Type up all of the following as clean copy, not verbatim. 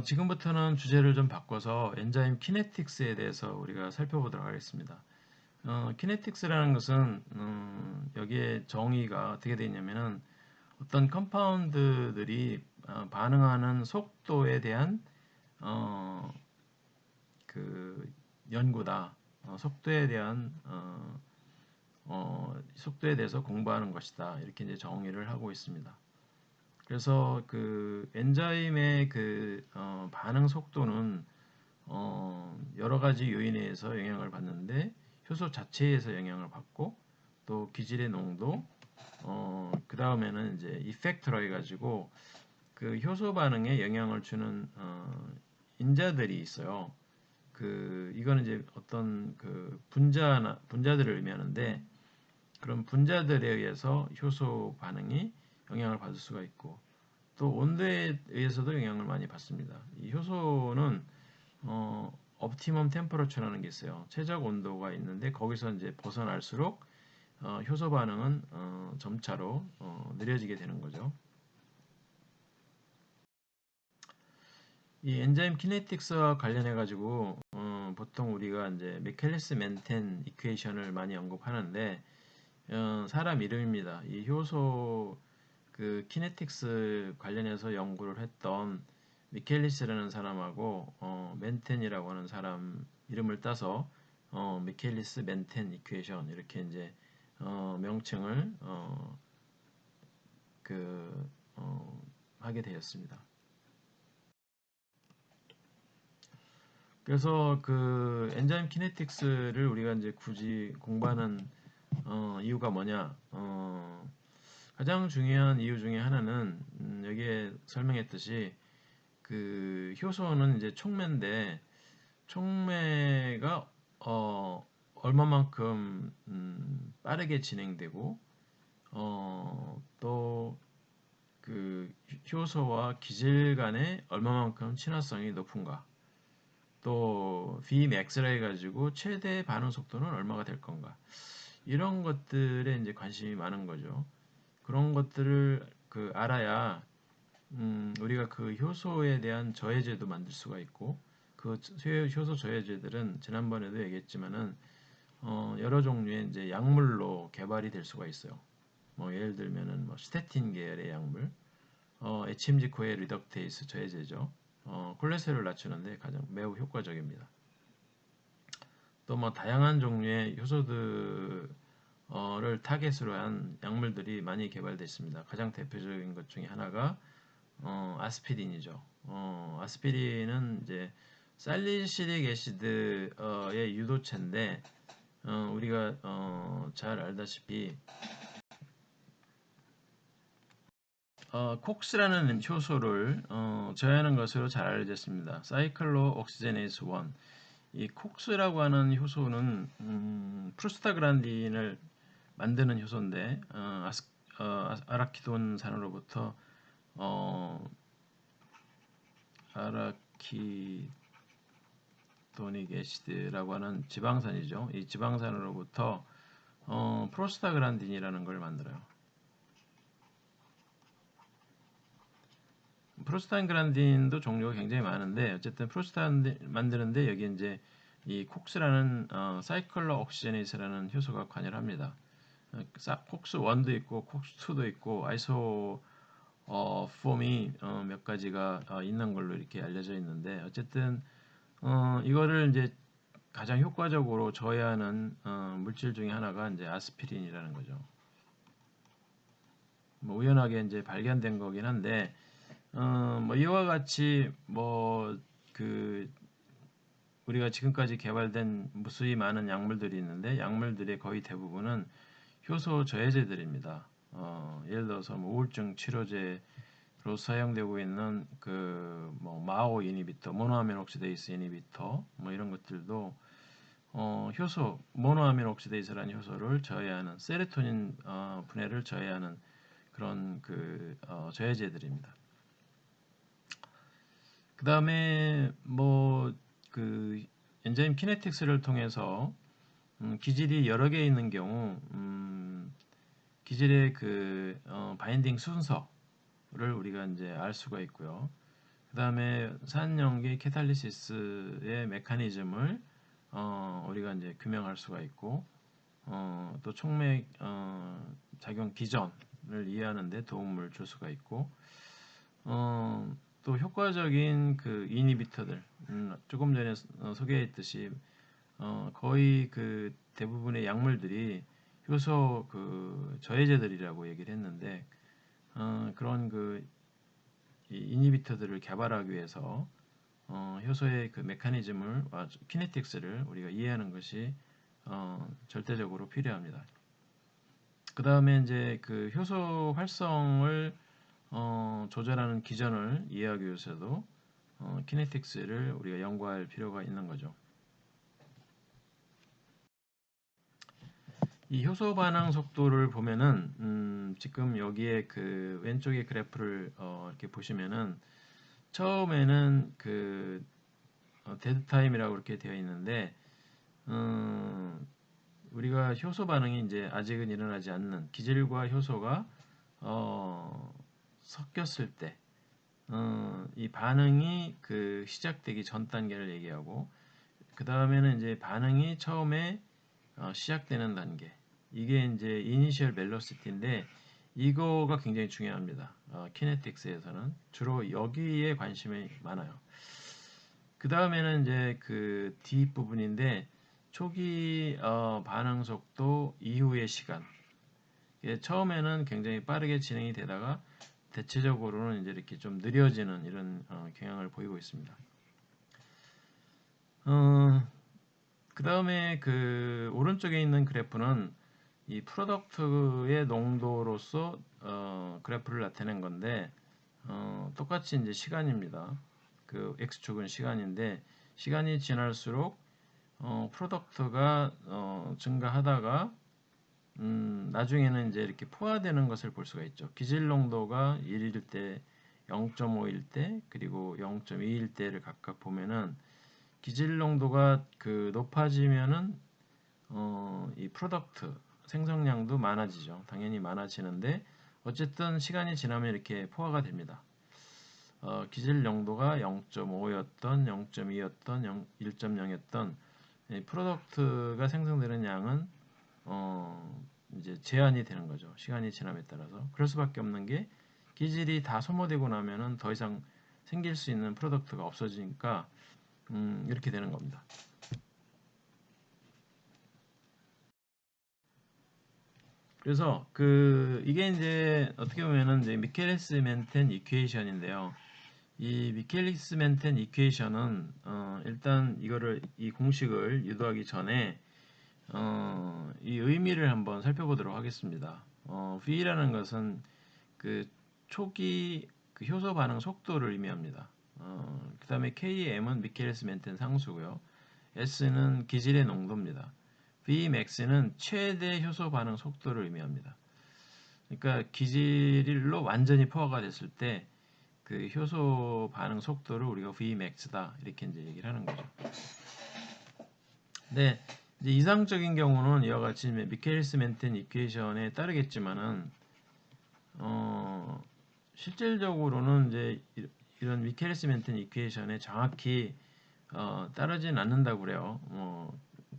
지금부터는 주제를 좀 바꿔서 엔자임 키네틱스에 대해서 우리가 살펴보도록 하겠습니다. 키네틱스라는 것은 여기에 정의가 어떻게 되어 있냐면은 어떤 컴파운드들이 반응하는 속도에 대한 어, 그 연구다. 속도에 대해서 공부하는 것이다. 이렇게 이제 정의를 하고 있습니다. 그래서 그 엔자임의 반응 속도는 여러 가지 요인에 의해서 영향을 받는데 효소 자체에서 영향을 받고 또 기질의 농도 그 다음에는 이제 이펙터로 해가지고 그 효소 반응에 영향을 주는 인자들이 있어요. 이거는 이제 어떤 분자들을 의미하는데 그런 분자들에 의해서 효소 반응이 영향을 받을 수가 있고 또 온도에 의해서도 영향을 많이 받습니다. 이 효소는 옵티멈 템퍼러처라는 게 있어요. 최적 온도가 있는데 거기서 이제 벗어날수록 효소 반응은 점차로 느려지게 되는 거죠. 이 엔자임 키네틱스와 관련해 가지고 보통 우리가 이제 미켈리스 멘텐 이퀘이션을 많이 언급하는데 사람 이름입니다. 이 효소 그 키네틱스 관련해서 연구를 했던 미켈리스라는 사람하고 멘텐이라고 하는 사람 이름을 따서 미켈리스 멘텐 이퀘이션 이렇게 이제 명칭을 그 하게 되었습니다. 그래서 그 엔자임 키네틱스를 우리가 이제 굳이 공부하는 이유가 뭐냐? 가장 중요한 이유 중에 하나는 여기에 설명했듯이 그 효소는 이제 촉매인데 촉매가 얼마만큼 빠르게 진행되고 또 그 효소와 기질 간의 얼마만큼 친화성이 높은가 또 Vmax라 해가지고 최대 반응 속도는 얼마가 될 건가 이런 것들에 이제 관심이 많은 거죠. 그런 것들을 알아야 우리가 그 효소에 대한 저해제도 만들 수가 있고 그 효소 저해제들은 지난번에도 얘기했지만은 여러 종류의 이제 약물로 개발이 될 수가 있어요. 뭐 예를 들면은 뭐 스테틴 계열의 약물, HMG 코에 리덕테이스 저해제죠. 콜레스테롤 낮추는데 가장 매우 효과적입니다. 또 뭐 다양한 종류의 효소들을 타겟으로 한 약물들이 많이 개발됐습니다. 가장 대표적인 것 중에 하나가 아스피린이죠. 아스피린은 이제 살리시릭 애시드의 유도체인데 우리가 잘 알다시피 콕스라는 효소를 저해하는 것으로 잘 알려졌습니다. 사이클로 옥시제네이스 1. 이 콕스라고 하는 효소는 프로스타글란딘을 만드는 효소인데 아라키돈산으로부터 어, 아라키도닉 애시드라고 하는 지방산이죠. 이 지방산으로부터 프로스타글란딘이라는 걸 만들어요. 프로스타글란딘도 종류가 굉장히 많은데 어쨌든 프로스타글란딘 만드는데 여기 이제 이 콕스라는 사이클로 옥시제네이스라는 효소가 관여를 합니다. 콕스 1도 있고 콕스 2도 있고 아이소 폼이 몇 가지가 있는 걸로 이렇게 알려져 있는데 어쨌든 이거를 이제 가장 효과적으로 저해하는 물질 중에 하나가 이제 아스피린이라는 거죠. 뭐 우연하게 이제 발견된 거긴 한데 뭐 이와 같이 우리가 지금까지 개발된 무수히 많은 약물들이 있는데 약물들의 거의 대부분은 효소 저해제들입니다. 예를 들어서 뭐 우울증 치료제로 사용되고 있는 뭐 마오 이니비터, 모노아민 옥시데이스 이니비터 뭐 이런 것들도 효소 모노아민 옥시데이스라는 효소를 저해하는 세로토닌 분해를 저해하는 그런 저해제들입니다. 그 다음에 엔자임 키네틱스를 통해서 기질이 여러 개 있는 경우 기질의 바인딩 순서를 우리가 이제 알 수가 있고요. 그 다음에 산염기 캐탈리시스의 메커니즘을 우리가 이제 규명할 수가 있고, 또 촉맥 작용 기전을 이해하는 데 도움을 줄 수가 있고, 또 효과적인 그 이니비터들, 조금 전에 소개했듯이 거의 그 대부분의 약물들이 효소 그 저해제들이라고 얘기를 했는데, 그런 그 이니비터들을 개발하기 위해서 효소의 그 메커니즘을 키네틱스를 우리가 이해하는 것이 절대적으로 필요합니다. 그 다음에 이제 그 효소 활성을 조절하는 기전을 이해하기 위해서도 키네틱스를 우리가 연구할 필요가 있는 거죠. 이 효소 반응 속도를 보면은 지금 여기에 그 왼쪽에 그래프를 이렇게 보시면은 처음에는 그 데드 타임이라고 이렇게 되어 있는데 우리가 효소 반응이 이제 아직은 일어나지 않는 기질과 효소가 섞였을 때 이 반응이 그 시작되기 전 단계를 얘기하고, 그 다음에는 이제 반응이 처음에 시작되는 단계, 이게 이제 이니셜 벨로시티인데 이거가 굉장히 중요합니다. 키네틱스에서는 주로 여기에 관심이 많아요. 그 다음에는 이제 그 뒷 부분인데 초기 반응 속도 이후의 시간. 처음에는 굉장히 빠르게 진행이 되다가 대체적으로는 이제 이렇게 좀 느려지는 이런 경향을 보이고 있습니다. 그 다음에 그 오른쪽에 있는 그래프는 이 프로덕트의 농도로서 그래프를 나타낸 건데 똑같이 이제 시간입니다. 그 x축은 시간인데 시간이 지날수록 프로덕트가 증가하다가 나중에는 이제 이렇게 포화되는 것을 볼 수가 있죠. 기질 농도가 1일 때, 0.5일 때, 그리고 0.2일 때를 각각 보면은 기질 농도가 그 높아지면은 이 프로덕트 생성량도 많아지죠. 당연히 많아지는데 어쨌든 시간이 지나면 이렇게 포화가 됩니다. 기질 농도가 0.5였던, 0.2였던, 1.0였던 프로덕트가 생성되는 양은 이제 제한이 되는 거죠. 시간이 지남에 따라서. 그럴 수밖에 없는 게 기질이 다 소모되고 나면은 더 이상 생길 수 있는 프로덕트가 없어지니까 이렇게 되는 겁니다. 그래서 그 이게 이제 어떻게 보면은 이제 미켈리스 멘텐 이퀘이션인데요. 이 미켈리스 멘텐 이퀘이션은 일단 이거를 이 공식을 유도하기 전에 이 의미를 한번 살펴보도록 하겠습니다. V라는 것은 그 초기 그 효소 반응 속도를 의미합니다. 그 다음에 KM은 미켈리스 멘텐 상수고요. S는 기질의 농도입니다. Vmax는 최대 효소 반응 속도를 의미합니다. 그러니까 기질로 완전히 포화가 됐을 때 그 효소 반응 속도를 우리가 Vmax다 이렇게 이제 얘기를 하는 거죠. 네, 이제 이상적인 경우는 이와 같이 미켈리스 멘텐 이퀘이션에 따르겠지만은 실질적으로는 이제 이런 미켈리스 멘텐 이퀘이션에 정확히 따르진 않는다고 그래요.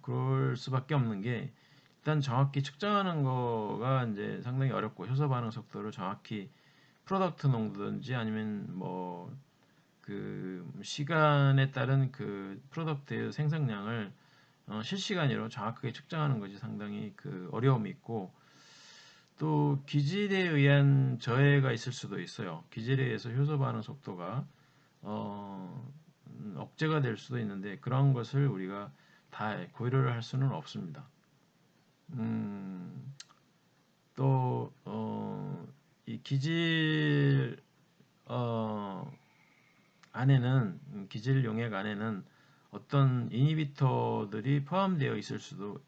그럴 수밖에 없는 게 일단 정확히 측정하는 거가 이제 상당히 어렵고 효소 반응 속도를 정확히 프로덕트 농도든지 아니면 뭐 그 시간에 따른 그 프로덕트의 생성량을 실시간으로 정확하게 측정하는 것이 상당히 그 어려움이 있고 또 기질에 의한 저해가 있을 수도 있어요. 기질에 의해서 효소 반응 속도가 억제가 될 수도 있는데 그런 것을 우리가 다 고려를 할 수는 없습니다. 또 이 기질 안에는 기질 용액 안에는 어떤 이니비터들이 포함되어 있을 수도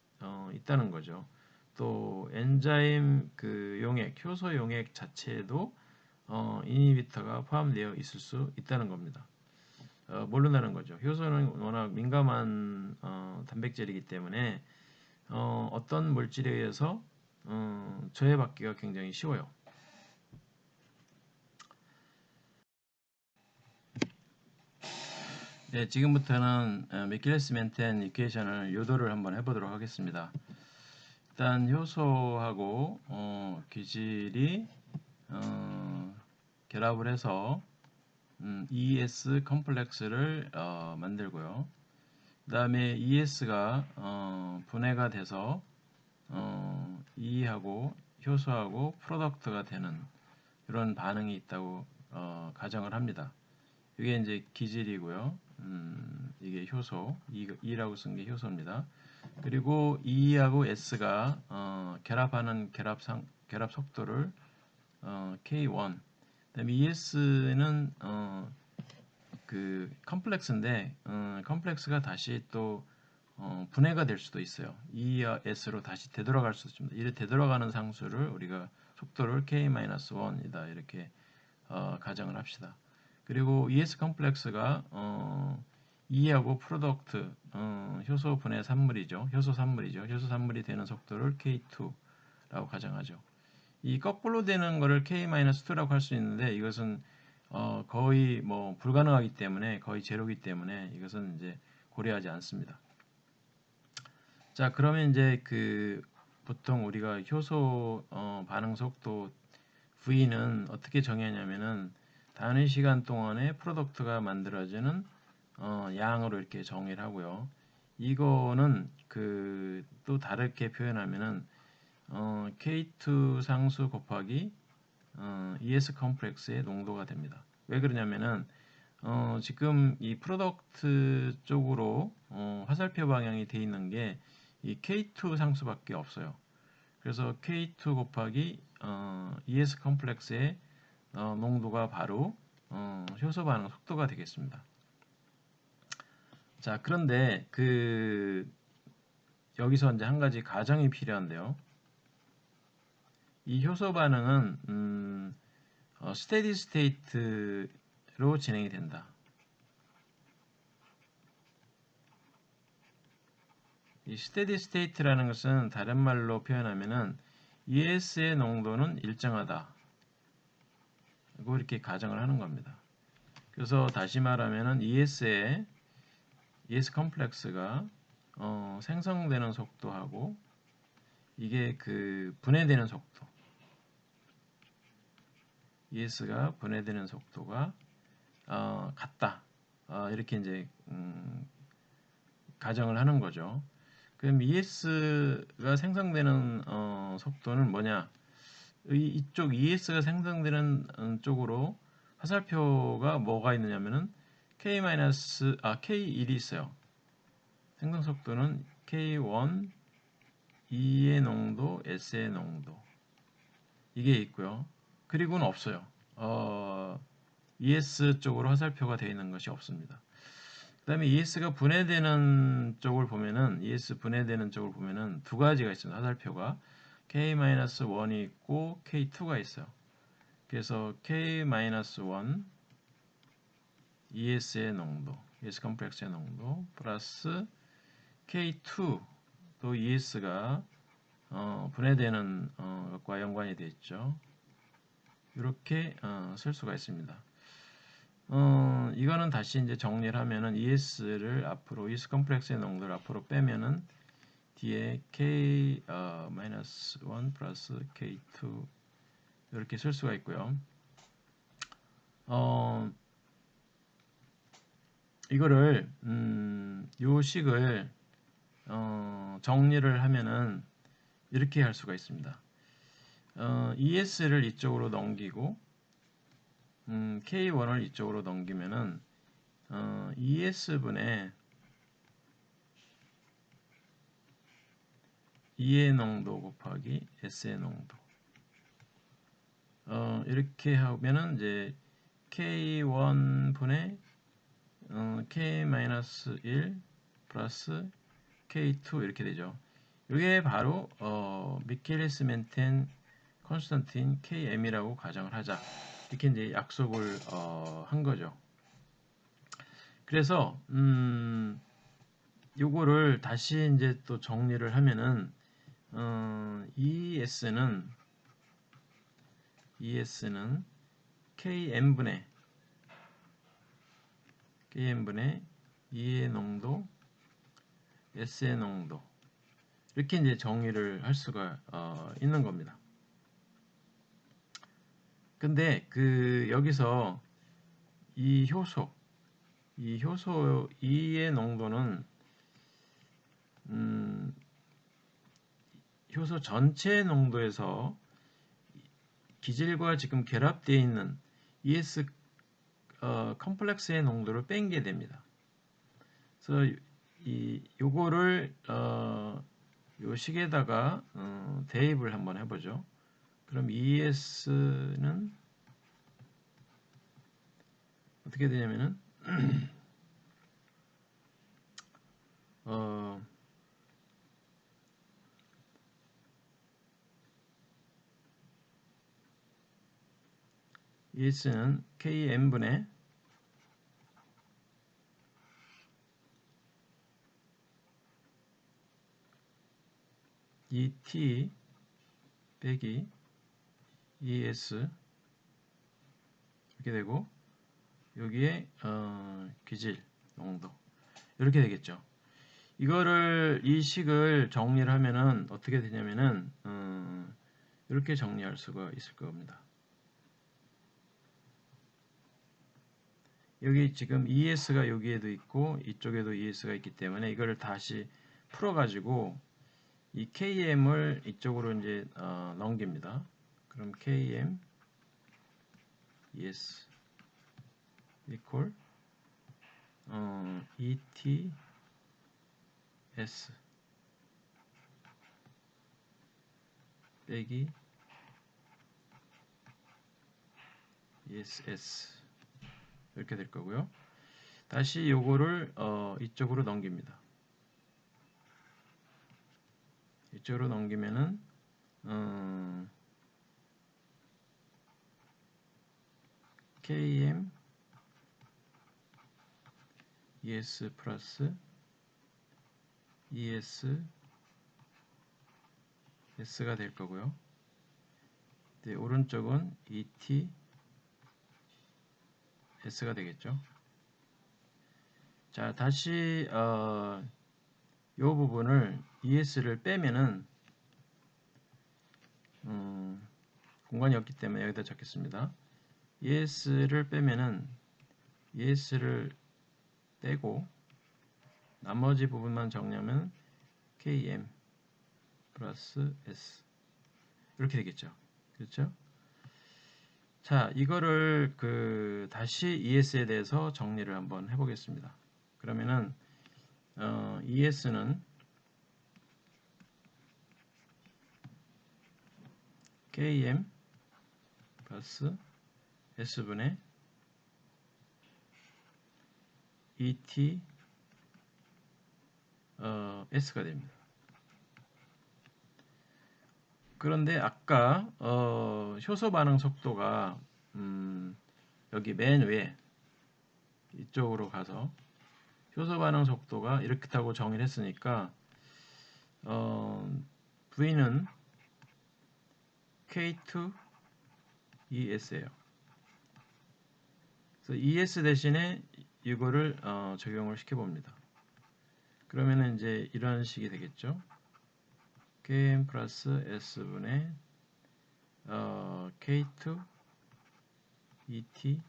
있다는 거죠. 또 엔자임 그 용액, 효소 용액 자체에도 이니비터가 포함되어 있을 수 있다는 겁니다. 모른다는 거죠. 효소는 워낙 민감한 단백질이기 때문에 어떤 물질에 의해서 저해받기가 굉장히 쉬워요. 네, 지금부터는 미켈레스 멘텐 이퀘이션을 요도를 한번 해보도록 하겠습니다. 일단 효소하고 기질이 결합을 해서 ES 컴플렉스를 만들고요. 그 다음에 ES가 분해가 돼서 E하고 효소하고 프로덕트가 되는 이런 반응이 있다고 가정을 합니다. 이게 이제 기질이고요. 이게 효소, E라고 쓴 게 효소입니다. 그리고 E하고 S가 결합하는 결합 속도를 K1. 그다음에 ES는 그 컴플렉스인데 컴플렉스가 다시 또 분해가 될 수도 있어요. E와 S로 다시 되돌아갈 수도 있습니다. 이를 되돌아가는 상수를 우리가 속도를 K-1이다 이렇게 가정을 합시다. 그리고 ES 컴플렉스가 E하고 프로덕트 효소 분해 산물이죠. 효소 산물이 되는 속도를 K2라고 가정하죠. 이 거꾸로 되는 거를 K-2라고 할 수 있는데 이것은 거의 뭐 불가능하기 때문에 거의 제로기 때문에 이것은 이제 고려하지 않습니다. 자, 그러면 이제 그 보통 우리가 효소 반응 속도 V는 어떻게 정의하냐면은 단위 시간 동안에 프로덕트가 만들어지는 양으로 이렇게 정의를 하고요. 이거는 그 또 다르게 표현하면은 K2 상수 곱하기 ES 컴플렉스의 농도가 됩니다. 왜 그러냐면은 지금 이 프로덕트 쪽으로 화살표 방향이 돼 있는 게 이 K2 상수밖에 없어요. 그래서 K2 곱하기 ES 컴플렉스의 농도가 바로 효소 반응 속도가 되겠습니다. 자, 그런데 그 여기서 이제 한 가지 가정이 필요한데요. 이 효소 반응은 스테디 스테이트로 진행이 된다. 이 스테디 스테이트라는 것은 다른 말로 표현하면은 ES의 농도는 일정하다. 이렇게 가정을 하는 겁니다. 그래서 다시 말하면은 ES 컴플렉스가 생성되는 속도하고 이게 그 분해되는 속도, ES가 분해되는 속도가 같다. 이렇게 이제 가정을 하는 거죠. 그럼 ES가 생성되는 속도는 뭐냐? 이쪽 ES가 생성되는 쪽으로 화살표가 뭐가 있느냐면은 K-K1이 있어요. 생성 속도는 K1, E의 농도, S의 농도 이게 있고요. 그리고는 없어요. ES 쪽으로 화살표가 되어 있는 것이 없습니다. 그 다음에 ES 분해되는 쪽을 보면은 두 가지가 있습니다. 화살표가 K-1이 있고 K2가 있어요. 그래서 K-1 ES의 농도, ES 컴플렉스의 농도 플러스 K2 또 ES가 분해되는 것과 연관이 되어 있죠. 이렇게 쓸 수가 있습니다. 이거는 다시 이제 정리를 하면은 ES를 앞으로 ES 컴플렉스의 농도를 앞으로 빼면은 뒤에 K-1 플러스 K2 이렇게 쓸 수가 있고요. 이거를 요 식을 정리를 하면은 이렇게 할 수가 있습니다. ES를 이쪽으로 넘기고 K1을 이쪽으로 넘기면은 ES분의 E의 농도 곱하기 S의 농도 이렇게 하면은 이제 K1분의 K-1 플러스 K2 이렇게 되죠. 이게 바로 미켈레스 멘텐 컨스탄틴 KM이라고 가정을 하자. 이렇게 이제 약속을 한 거죠. 그래서 요거를 다시 이제 또 정리를 하면은 ES는 KM분의 E의 농도, S의 농도 이렇게 이제 정의를 할 수가 있는 겁니다. 근데 그 여기서 이 효소 E의 농도는 효소 전체 농도에서 기질과 지금 결합되어 있는 ES 컴플렉스의 농도를 뺀 게 됩니다. 그래서 요거를 요 식에다가 대입을 한번 해보죠. 그럼 ES는 어떻게 되냐면은 ES는 KM분의 ET 빼기 ES 이렇게 되고 여기에 기질 농도 이렇게 되겠죠. 이거를 이 식을 정리를 하면은 어떻게 되냐면은 이렇게 정리할 수가 있을 겁니다. 여기 지금 ES가 여기에도 있고 이쪽에도 ES가 있기 때문에 이거를 다시 풀어가지고 이 KM을 이쪽으로 이제 넘깁니다. 그럼 KM ES equal ET S 빼기 ESS 이렇게 될 거고요. 다시 요거를 이쪽으로 넘깁니다. 이쪽으로 넘기면은 KM ES 플러스 ES S가 될 거고요. 네, 오른쪽은 ET S가 되겠죠. 자, 다시 이 부분을 ES를 빼면은 공간이 없기 때문에 여기다 적겠습니다. ES를 빼면은 ES를 떼고 나머지 부분만 정리하면 KM 플러스 S 이렇게 되겠죠. 그렇죠? 자, 이거를 다시 ES에 대해서 정리를 한번 해보겠습니다. 그러면은 ES는 KM 플러스 S분의 ET S가 됩니다. 그런데 아까 효소 반응 속도가 여기 맨 위에 이쪽으로 가서 효소 반응 속도가 이렇게 타고 정의를 했으니까 V는 K2 ES예요. 그래서 ES 대신에 이거를 적용을 시켜봅니다. 그러면은 이제 이런 식이 되겠죠. KM 플러스 S분의 K2 ET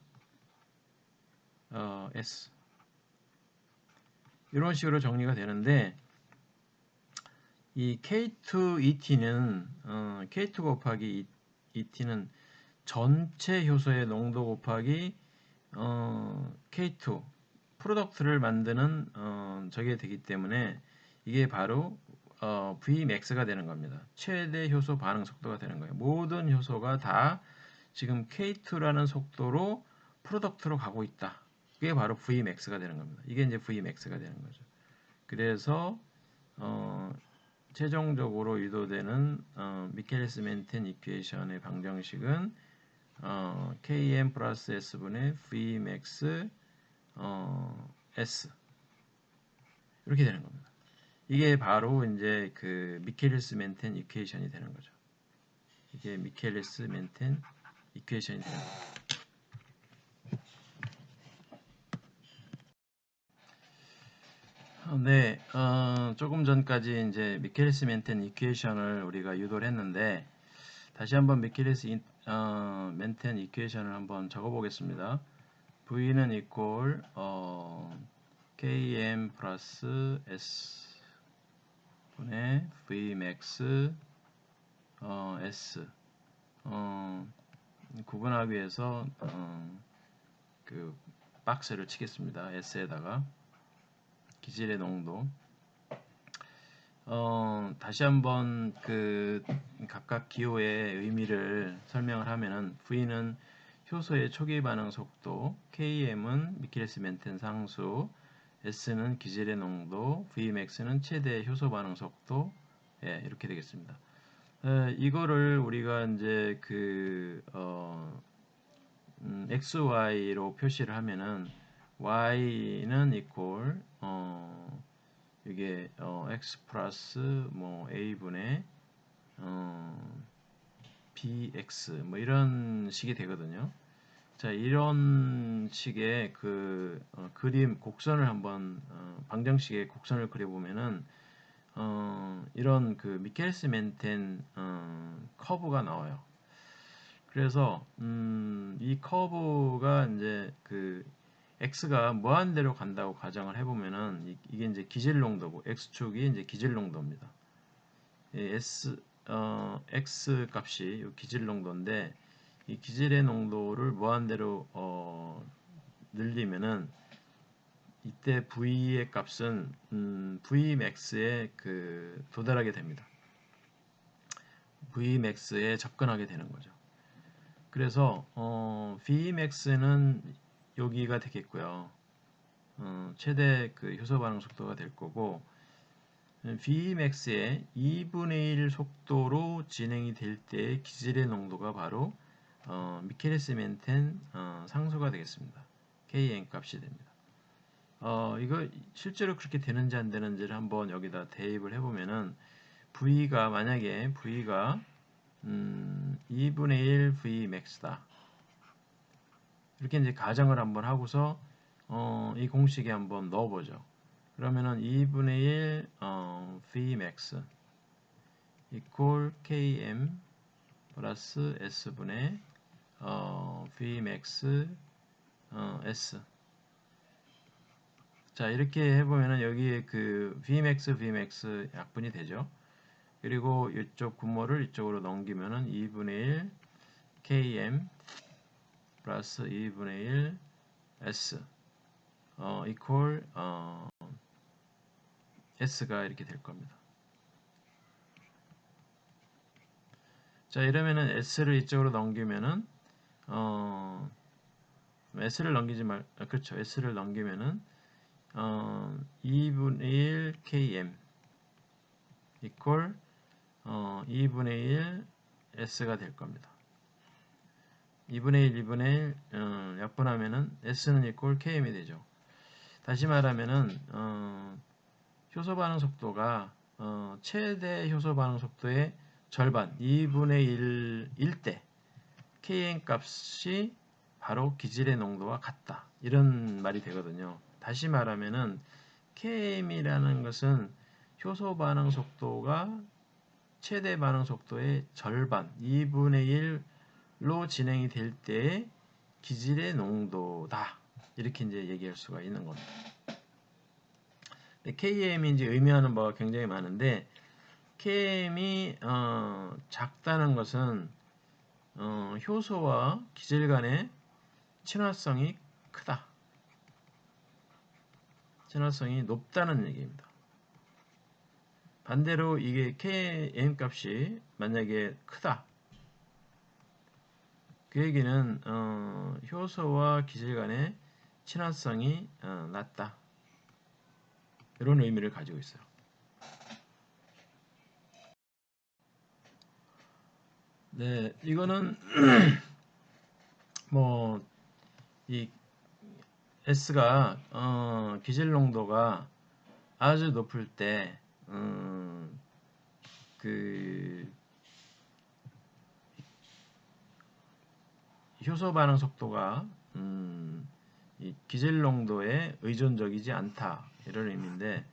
S 이런 식으로 정리가 되는데 이 K2 ET는 K2 곱하기 ET는 전체 효소의 농도 곱하기 K2 프로덕트를 만드는 저게 되기 때문에 이게 바로 Vmax가 되는 겁니다. 최대 효소 반응 속도가 되는 거예요. 모든 효소가 다 지금 K2라는 속도로 프로덕트로 가고 있다. 그게 바로 Vmax가 되는 겁니다. 이게 이제 Vmax가 되는 거죠. 그래서 최종적으로 유도되는 미켈레스 멘텐 이퀘이션의 방정식은 Km 플러스 S분의 Vmax S 이렇게 되는 겁니다. 이게 바로 이제 그 미켈레스 멘텐 이퀘이션이 되는 거죠. 이게 미켈레스 멘텐 이퀘이션이 되는 거죠. 네, 조금 전까지 이제 미켈리스 멘텐 이퀘이션을 우리가 유도를 했는데 다시 한번 멘텐 이퀘이션을 한번 적어 보겠습니다. V는 equal Km 플러스 S 분의 Vmax S 구분하기 위해서 그 박스를 치겠습니다. S에다가 기질의 농도 다시 한번 그 각각 기호의 의미를 설명을 하면은 V는 효소의 초기 반응 속도, Km은 미켈리스 멘텐 상수, S는 기질의 농도, Vmax는 최대 효소 반응 속도, 예, 이렇게 되겠습니다. 이거를 우리가 이제 XY로 표시를 하면은 Y는 equal 이게 x 플러스 뭐 a분의 bx 뭐 이런 식이 되거든요. 자, 이런 식의 그림 곡선을 한번 방정식의 곡선을 그려보면은 이런 그 미켈스 멘텐 커브가 나와요. 그래서 이 커브가 이제 그 x가 무한대로 간다고 가정을 해보면은 이게 이제 기질 농도고 x축이 이제 기질 농도입니다. x 값이 기질 농도인데 이 기질의 농도를 무한대로 늘리면은 이때 v의 값은 vmax에 도달하게 됩니다. vmax에 접근하게 되는 거죠. 그래서 Vmax는 여기가 되겠고요. 최대 효소 반응 속도가 될 거고 Vmax의 2분의 1 속도로 진행이 될 때의 기질의 농도가 바로 미켈리스 멘텐 상수가 되겠습니다. Kn 값이 됩니다. 이거 실제로 그렇게 되는지 안 되는지를 한번 여기다 대입을 해보면은 만약에 V가 2분의 1 Vmax다. 이렇게 이제 가정을 한번 하고서 이 공식에 한번 넣어보죠. 그러면은 2분의 1 Vmax equal Km 플러스 S분의 Vmax S. 자, 이렇게 해보면은 여기에 그 Vmax 약분이 되죠. 그리고 이쪽 분모를 이쪽으로 넘기면은 2분의 1 Km 플러스 2분의 1 S equal S가 이렇게 될 겁니다. 자, 이러면은 S를 이쪽으로 넘기면은 S를 넘기지 그렇죠. S를 넘기면은 2분의 1 Km equal 2분의 1 S가 될 겁니다. 2분의 1, 2분의 1 약분하면은 S는 equal Km이 되죠. 다시 말하면은 효소 반응 속도가 최대 효소 반응 속도의 절반 2분의 1일 때 Kn 값이 바로 기질의 농도와 같다. 이런 말이 되거든요. 다시 말하면은 Km이라는 것은 효소 반응 속도가 최대 반응 속도의 절반 2분의 1로 진행이 될 때의 기질의 농도다. 이렇게 이제 얘기할 수가 있는 겁니다. KM이 이제 의미하는 바가 굉장히 많은데 KM이 작다는 것은 효소와 기질 간의 친화성이 크다. 친화성이 높다는 얘기입니다. 반대로 이게 KM 값이 만약에 크다. 그 얘기는 효소와 기질 간의 친화성이 낮다. 이런 의미를 가지고 있어요. 네, 이거는 뭐 이 S가 기질 농도가 아주 높을 때 그 효소 반응 속도가 이 기질 농도에 의존적이지 않다 이런 의미인데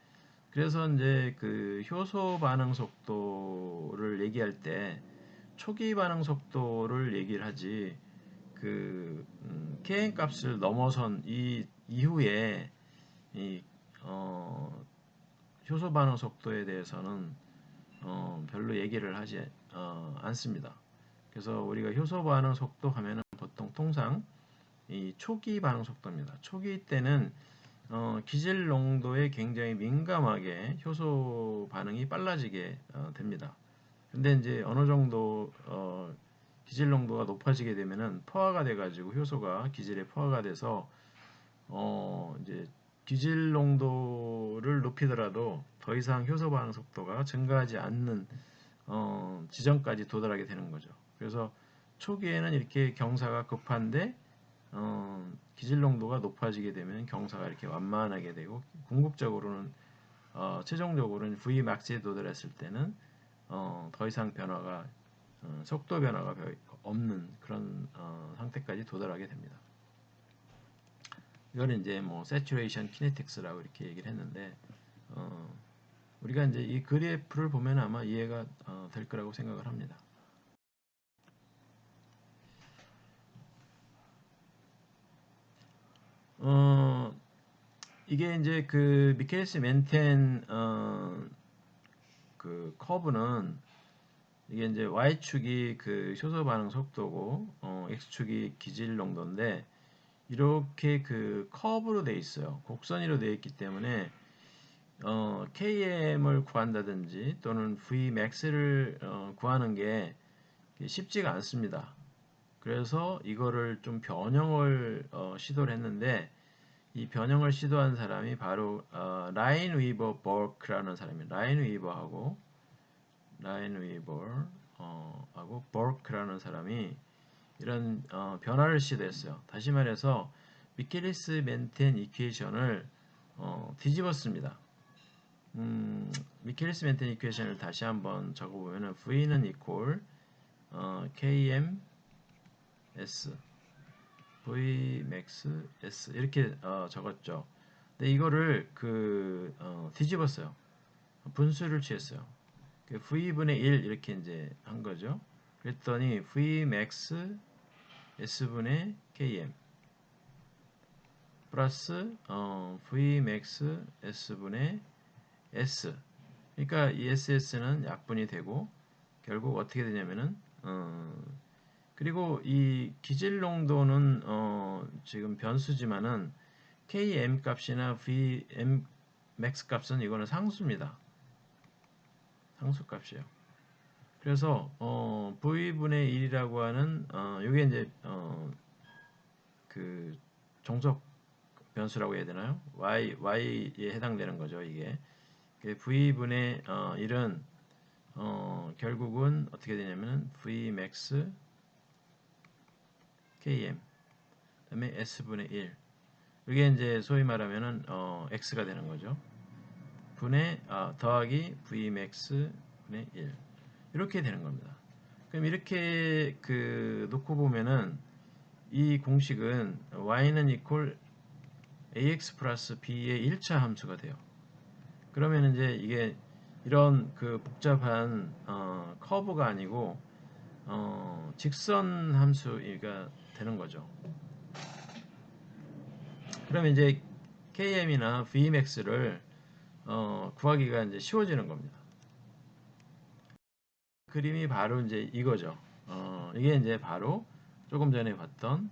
그래서 이제 그 효소 반응 속도를 얘기할 때 초기 반응 속도를 얘기를 하지 kn 값을 넘어선 이 이후에 이 효소 반응 속도에 대해서는 별로 얘기를 하지 않습니다. 그래서 우리가 효소 반응 속도 하면은 보통 통상 이 초기 반응 속도입니다. 초기 때는 기질 농도에 굉장히 민감하게 효소 반응이 빨라지게 됩니다. 근데 이제 어느 정도 기질 농도가 높아지게 되면은 포화가 돼가지고 효소가 기질에 포화가 돼서 이제 기질 농도를 높이더라도 더 이상 효소 반응 속도가 증가하지 않는 지점까지 도달하게 되는 거죠. 그래서 초기에는 이렇게 경사가 급한데 기질 농도가 높아지게 되면 경사가 이렇게 완만하게 되고 궁극적으로는 최종적으로는 Vmax에 도달했을 때는 더 이상 변화가 속도 변화가 없는 그런 상태까지 도달하게 됩니다. 이거는 이제 뭐 saturation kinetics라고 이렇게 얘기를 했는데 우리가 이제 이 그래프를 보면 아마 이해가 될 거라고 생각을 합니다. 이게 이제 그 미켈스 멘텐 그 커브는 이게 이제 y축이 그 효소 반응 속도고 x축이 기질 농도인데 이렇게 그 커브로 돼 있어요. 곡선이로 되어 있기 때문에 KM을 구한다든지 또는 Vmax를 구하는 게 쉽지가 않습니다. 그래서 이거를 좀 변형을 시도를 했는데 이 변형을 시도한 사람이 바로 라인 위버 버크라는 사람입니다. 라인 위버 하고 버크라는 사람이 이런 변화를 시도했어요. 다시 말해서 미켈리스 멘텐 이퀘이션을 뒤집었습니다. 미켈리스 멘텐 이퀘이션을 다시 한번 적어보면은 V는 equal KM S V max S 이렇게 적었죠. 근데 이거를 뒤집었어요. 분수를 취했어요. V분의 1 이렇게 이제 한 거죠. 그랬더니 V max S분의 KM 플러스 V max S분의 S. 그러니까 이 SS는 약분이 되고 결국 어떻게 되냐면은 그리고 이 기질 농도는 지금 변수지만은 KM 값이나 VM max 값은 이거는 상수입니다. 상수 값이에요. 그래서 V분의 1이라고 하는 이게 이제 그 종속 변수라고 해야 되나요? Y에 해당되는 거죠. 이게 V분의 1은 결국은 어떻게 되냐면은 Vmax KM 그다음에 S분의 1 이게 이제 소위 말하면은 X가 되는 거죠. 분의 더하기 Vmax분의 1 이렇게 되는 겁니다. 그럼 이렇게 놓고 보면은 이 공식은 y는 equal ax 플러스 b의 1차 함수가 돼요. 그러면 이제 이게 이런 복잡한 커브가 아니고 직선 함수가 되는 거죠. 그러면 이제 KM이나 Vmax를 구하기가 이제 쉬워지는 겁니다. 그림이 바로 이제 이거죠. 이게 이제 바로 조금 전에 봤던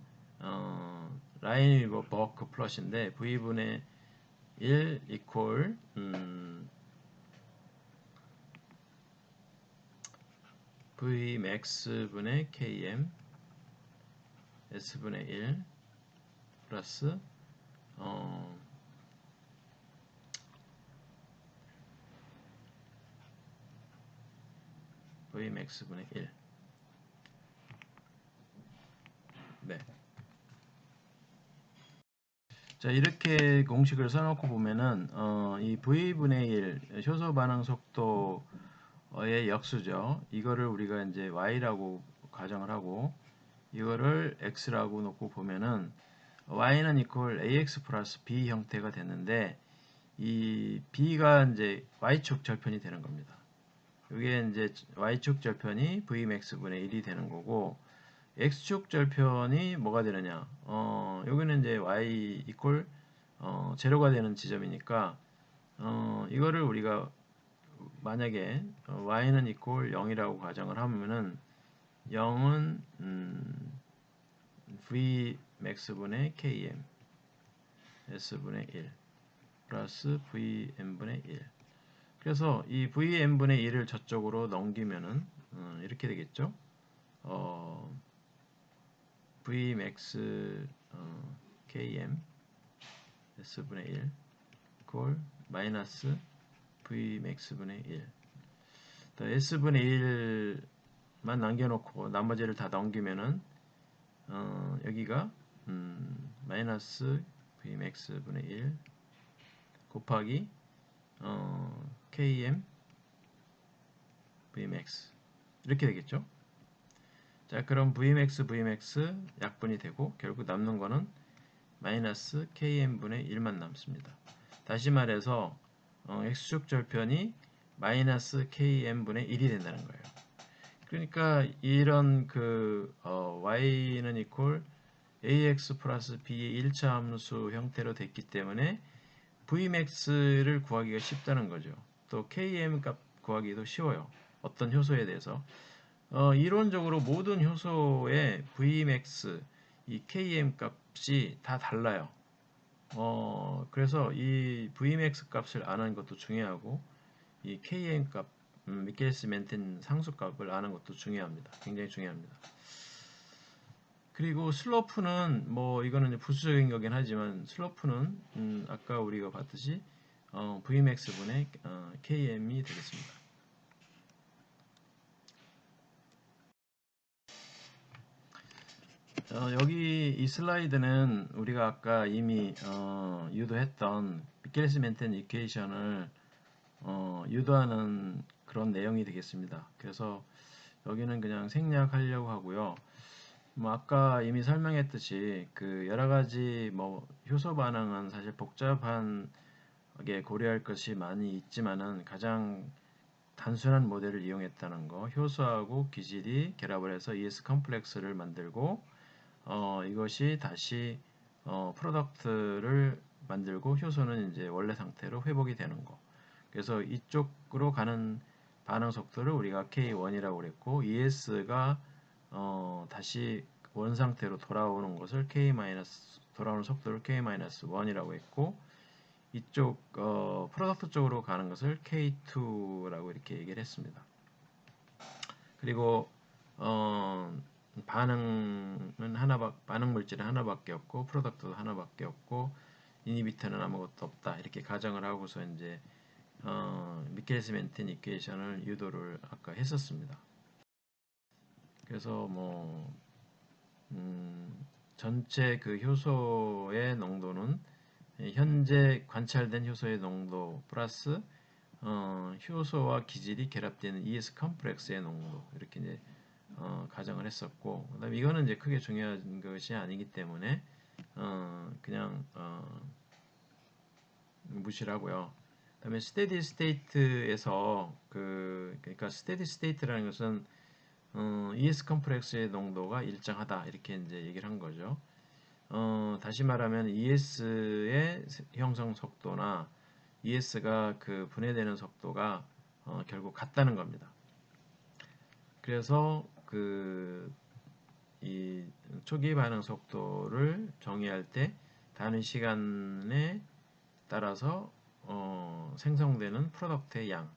라인 위버 버크 플러스인데 V분의 1 이퀄 Vmax분의 KM S분의 1 플러스 Vmax분의 1 네. 자 이렇게 공식을 써놓고 보면은 이 V분의 1 효소 반응 속도의 역수죠. 이거를 우리가 이제 Y라고 가정을 하고 이거를 X라고 놓고 보면은 Y는 equal AX 플러스 B 형태가 됐는데 이 B가 이제 Y축 절편이 되는 겁니다. 이게 이제 Y축 절편이 Vmax분의 1이 되는 거고, X축 절편이 뭐가 되느냐? 여기는 이제 Y 이퀄 제로가 되는 지점이니까, 이거를 우리가 만약에 y는 equal 0이라고 가정을 하면은 0은 v max분의 km s분의 1 플러스 vm분의 1. 그래서 이 vm분의 1을 저쪽으로 넘기면은 이렇게 되겠죠. v max km s분의 1 equal 마이너스 Vmax분의 1. S분의 1만 남겨놓고 나머지를 다 넘기면은 여기가 마이너스 Vmax분의 1 곱하기 KM Vmax 이렇게 되겠죠. 자, 그럼 Vmax 약분이 되고 결국 남는 거는 마이너스 KM분의 1만 남습니다. 다시 말해서 X축 절편이 마이너스 KM분의 1이 된다는 거예요. 그러니까 이런 y는 equal ax 플러스 b의 1차 함수 형태로 됐기 때문에 vmax를 구하기가 쉽다는 거죠. 또 km 값 구하기도 쉬워요. 어떤 효소에 대해서. 이론적으로 모든 효소의 vmax, 이 km 값이 다 달라요. 그래서 이 Vmax 값을 아는 것도 중요하고 이 KM 값, 미켈스 멘텐 상수 값을 아는 것도 중요합니다. 굉장히 중요합니다. 그리고 슬로프는 뭐 이거는 부수적인 거긴 하지만 슬로프는 아까 우리가 봤듯이 Vmax분의 KM이 되겠습니다. 여기 이 슬라이드는 우리가 아까 이미 유도했던 미켈스 멘텐 이퀘이션을 유도하는 그런 내용이 되겠습니다. 그래서 여기는 그냥 생략하려고 하고요. 뭐 아까 이미 설명했듯이 그 여러 가지 뭐 효소 반응은 사실 복잡하게 고려할 것이 많이 있지만은 가장 단순한 모델을 이용했다는 거, 효소하고 기질이 결합을 해서 ES 컴플렉스를 만들고 이것이 다시 프로덕트를 만들고 효소는 이제 원래 상태로 회복이 되는 거. 그래서 이쪽으로 가는 반응 속도를 우리가 K1이라고 그랬고 ES가 다시 원 상태로 돌아오는 것을 돌아오는 속도를 K-1이라고 했고 이쪽 프로덕트 쪽으로 가는 것을 K2라고 이렇게 얘기를 했습니다. 그리고 반응 물질은 하나밖에 없고 프로덕트도 하나밖에 없고 이니비터는 아무것도 없다 이렇게 가정을 하고서 이제 미켈스 멘텐 이퀘이션을 유도를 아까 했었습니다. 그래서 뭐 전체 그 효소의 농도는 현재 관찰된 효소의 농도 플러스 효소와 기질이 결합되는 ES 컴플렉스의 농도 이렇게 이제 가정을 했었고, 그다음에 이거는 이제 크게 중요한 것이 아니기 때문에 그냥 무시를 하고요. 그다음에 스테디 스테이트에서 그러니까 스테디 스테이트라는 것은 ES 컴플렉스의 농도가 일정하다 이렇게 이제 얘기를 한 거죠. 다시 말하면 ES의 형성 속도나 ES가 그 분해되는 속도가 결국 같다는 겁니다. 그래서 이 초기 반응 속도를 정의할 때 단위 시간에 따라서 생성되는 프로덕트의 양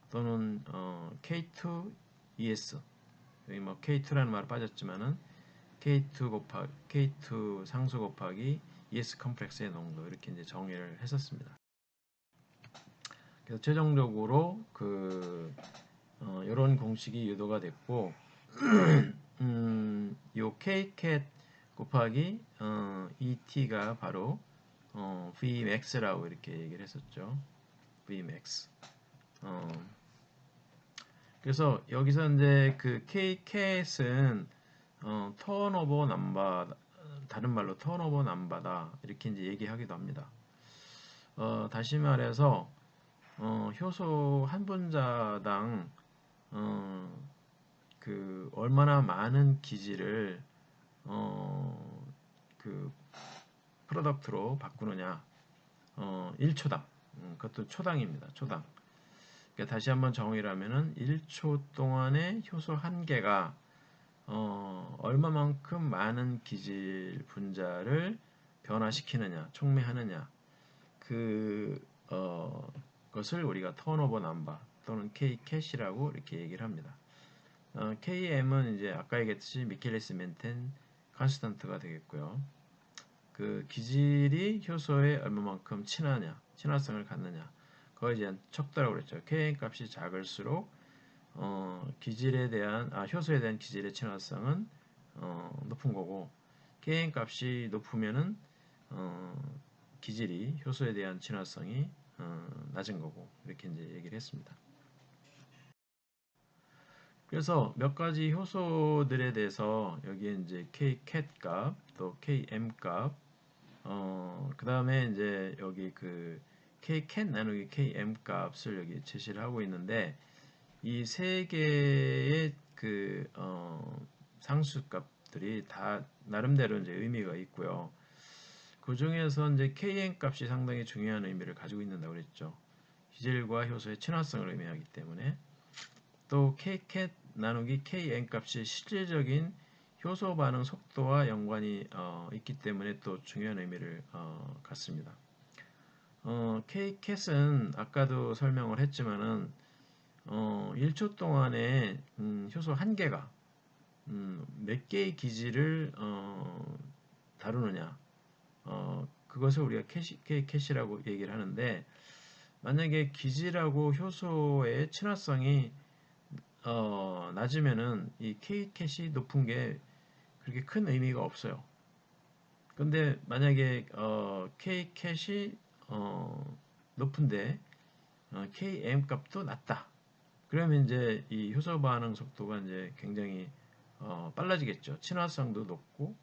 또는 K2 ES 여기 뭐 K2라는 말 빠졌지만은 K2 상수 곱하기 ES 컴플렉스의 농도 이렇게 이제 정의를 했었습니다. 그래서 최종적으로 이런 공식이 유도가 됐고 요 Kcat 곱하기 ET가 바로 Vmax라고 이렇게 얘기를 했었죠. Vmax. 그래서 여기서 이제 그 Kcat은 턴오버 남바 다른 말로 턴오버 남바다 이렇게 이제 얘기하기도 합니다. 다시 말해서 효소 한 분자당 그 얼마나 많은 기질을 그 프로덕트로 바꾸느냐 1초당 그것도 초당입니다. 초당. 그러니까 다시 한번 정의를 하면은 1초 동안에 효소 한 개가 얼마만큼 많은 기질 분자를 변화시키느냐, 촉매하느냐 그 것을 우리가 턴오버 넘버 또는 K캣이라고 이렇게 얘기를 합니다. KM은 이제 아까 얘기했듯이 미켈레스 멘텐 컨스턴트가 되겠고요. 그 기질이 효소에 얼마만큼 친하냐, 친화성을 갖느냐, 그거에 대한 척도라고 그랬죠. KM 값이 작을수록 기질에 대한 효소에 대한 기질의 친화성은 높은 거고 KM 값이 높으면은 기질이 효소에 대한 친화성이 낮은 거고 이렇게 이제 얘기를 했습니다. 그래서 몇 가지 효소들에 대해서 여기에 이제 Kcat 값, 또 Km 값, 그 다음에 이제 여기 그 Kcat 나누기 Km 값을 여기 제시를 하고 있는데 이 세 개의 그 상수값들이 다 나름대로 이제 의미가 있고요. 그 중에서 이제 Km 값이 상당히 중요한 의미를 가지고 있는다고 그랬죠. 기질과 효소의 친화성을 의미하기 때문에 또 Kcat 나누기 Km 값이 실질적인 효소 반응 속도와 연관이 있기 때문에 또 중요한 의미를 갖습니다. Kcat은 아까도 설명을 했지만은 1초 동안에 효소 한 개가 몇 개의 기질을 다루느냐 그것을 우리가 Kcat이라고 얘기를 하는데 만약에 기질하고 효소의 친화성이 낮으면은 이 K캣이 높은 게 그렇게 큰 의미가 없어요. 근데 만약에 K캣이 높은데 Km 값도 낮다. 그러면 이제 이 효소 반응 속도가 이제 굉장히 빨라지겠죠. 친화성도 높고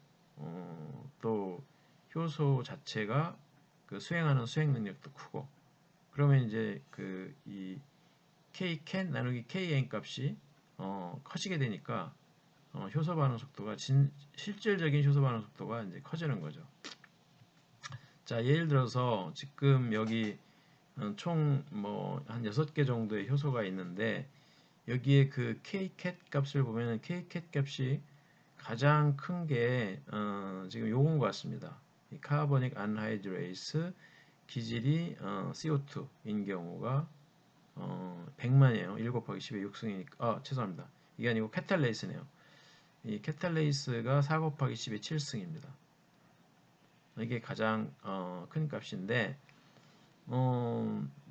또 효소 자체가 그 수행하는 수행 능력도 크고 그러면 이제 그 이 Kcat 나누기 Km 값이 커지게 되니까 효소 반응 속도가 실질적인 효소 반응 속도가 이제 커지는 거죠. 자, 예를 들어서 지금 여기 총 뭐 한 6개 정도의 효소가 있는데 여기에 그 Kcat 값을 보면 Kcat 값이 가장 큰 게 지금 요건 것 같습니다. 카보닉 안하이드레이스 기질이 CO2인 경우가 100만이에요. 1 곱하기 10의 6승이니까 죄송합니다. 이게 아니고 캐탈레이스네요. 이 캐탈레이스가 4 곱하기 10의 7승입니다. 이게 가장 큰 값인데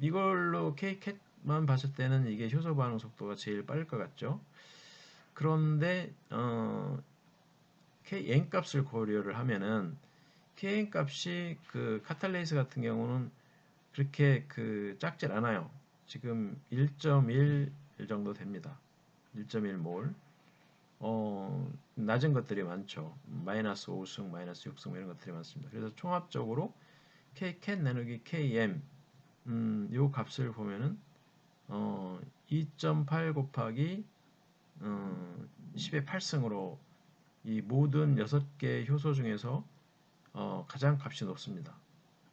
이걸로 K캣만 봤을 때는 이게 효소 반응 속도가 제일 빠를 것 같죠. 그런데 Kn 값을 고려를 하면은 Kn 값이 그 카탈레이스 같은 경우는 그렇게 그 작질 않아요. 지금 1.1 정도 됩니다. 1.1몰. 낮은 것들이 많죠. 마이너스 5승, 마이너스 6승 이런 것들이 많습니다. 그래서 총합적으로 Kcat 나누기 Km 요 값을 보면은 2.8 곱하기 10의 8승으로 이 모든 6개 효소 중에서 가장 값이 높습니다.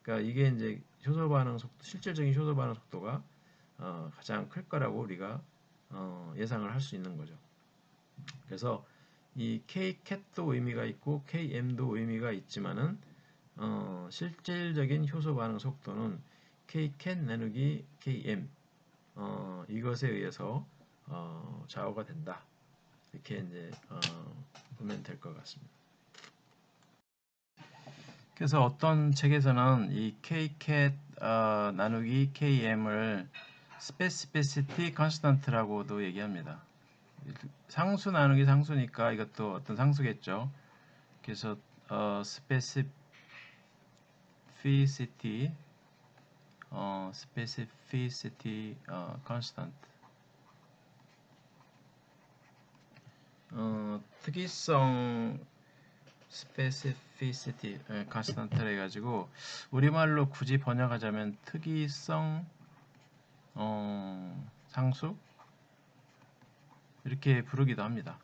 그러니까 이게 이제 효소 반응 속도, 실질적인 효소 반응 속도가 가장 클 거라고 우리가 예상을 할 수 있는 거죠. 그래서 이 Kcat도 의미가 있고 Km도 의미가 있지만은 실질적인 효소 반응 속도는 Kcat 나누기 Km 이것에 의해서 좌우가 된다. 이렇게 이제 보면 될 것 같습니다. 그래서 어떤 책에서는 이 Kcat 나누기 Km을 스페시피시티 컨스턴트라고도 얘기합니다. 상수 나누기 상수니까 이것도 어떤 상수겠죠. 그래서 specificity constant 특이성 specificity, constant를 해가지고 우리말로 굳이 번역하자면 특이성, 상수 이렇게 부르기도 합니다.